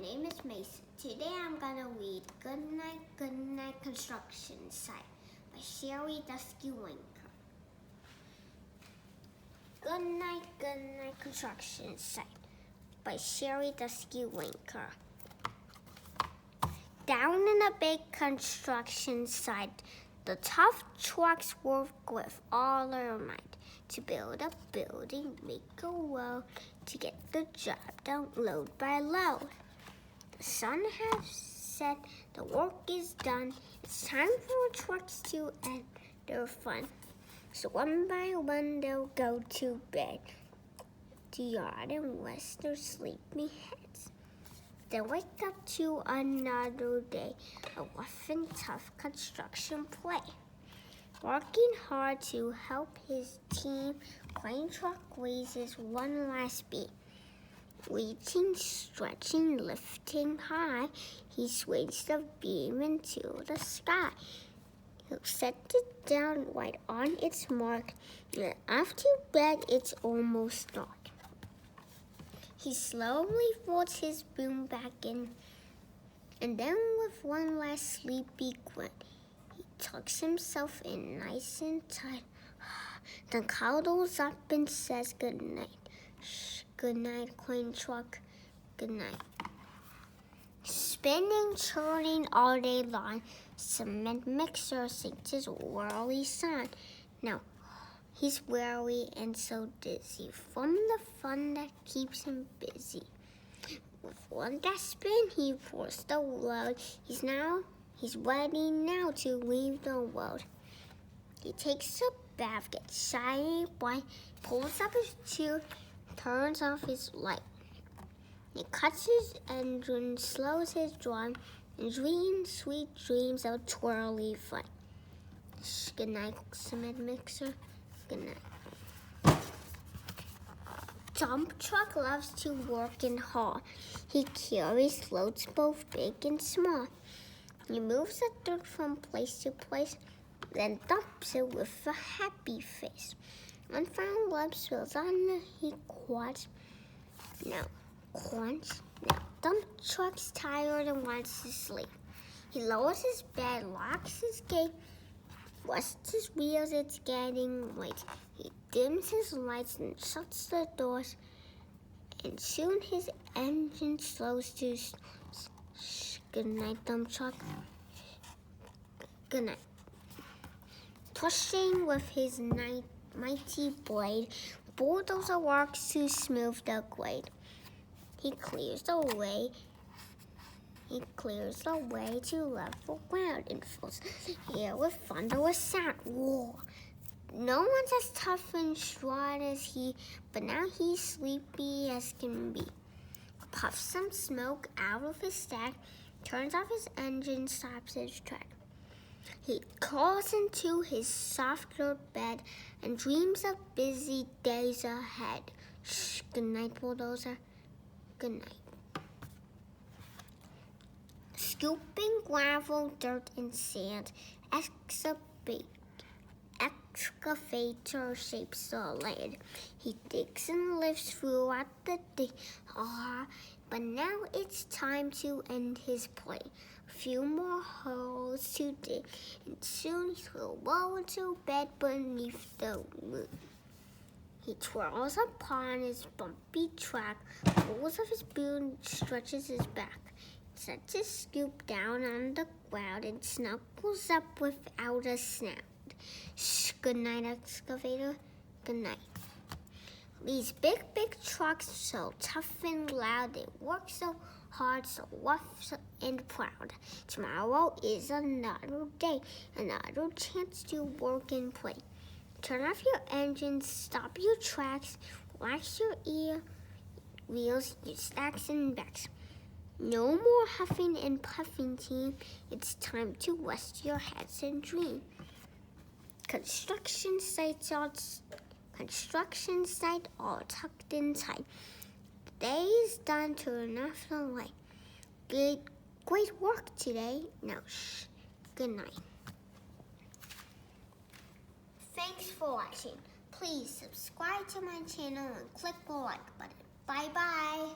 name is Mason. Today I'm gonna read Goodnight, Goodnight Construction Site by Sherri Duskey Rinker. Goodnight, Goodnight Construction Site by Sherri Duskey Rinker. Down in a big construction site, the tough trucks work with all their might to build a building, make a road, to get the job done load by load. The sun has set, the work is done. It's time for the trucks to end their fun. So one by one they'll go to bed, to yard and rest their sleepy heads. They wake up to another day, a rough and tough construction play. Working hard to help his team, crane truck raises one last beat. Reaching, stretching, lifting high, he swings the beam into the sky. He'll set it down right on its mark, and after bed it's almost dark. He slowly folds his boom back in, and then with one last sleepy grunt, he tucks himself in nice and tight, then cuddles up and says goodnight. Good night, crane truck, good night. Spinning, churning all day long, cement mixer sings his whirly song. Now, he's weary and so dizzy from the fun that keeps him busy. With one last spin, he pours the load. He's ready now to leave the road. He takes a bath, gets shiny bright, pulls up his shoe, turns off his light. He cuts his engine, slows his drum, and dreams sweet dreams of twirly fun. Good night, cement mixer. Good night. Dump truck loves to work and haul. He carries loads both big and small. He moves the dirt from place to place, then dumps it with a happy face. Unfound love spills on he quads. Now, crunch. Now, dump truck's tired and wants to sleep. He lowers his bed, locks his gate, rests his wheels, it's getting late. He dims his lights and shuts the doors, and soon his engine slows to good night, dump truck. Good night. Pushing with his mighty blade, bulldozer works to smooth the grade. He clears the way to level ground and fills the air with thunderous sound. Whoa! No one's as tough and strong as he, but now he's sleepy as can be. Puffs some smoke out of his stack, turns off his engine, stops his track. He crawls into his soft dirt bed and dreams of busy days ahead. Good night, bulldozer. Good night. Scooping gravel, dirt, and sand, excavator shapes the land. He digs and lifts throughout the day. But now it's time to end his play. A few more holes to dig, and soon he'll roll into bed beneath the moon. He twirls upon his bumpy track, pulls off his boot, stretches his back, sets his scoop down on the ground, and snuggles up without a sound. Good night, excavator. Good night. These big trucks, so tough and loud, they work so hard, so rough and proud. Tomorrow is another day, another chance to work and play. Turn off your engines, stop your tracks, relax your wheels, your stacks and backs. No more huffing and puffing, team. It's time to rest your heads and dream. Construction site all tucked in tight. The day is done, turn off the light. Great work today. Now, good night. Thanks for watching. Please subscribe to my channel and click the like button. Bye-bye.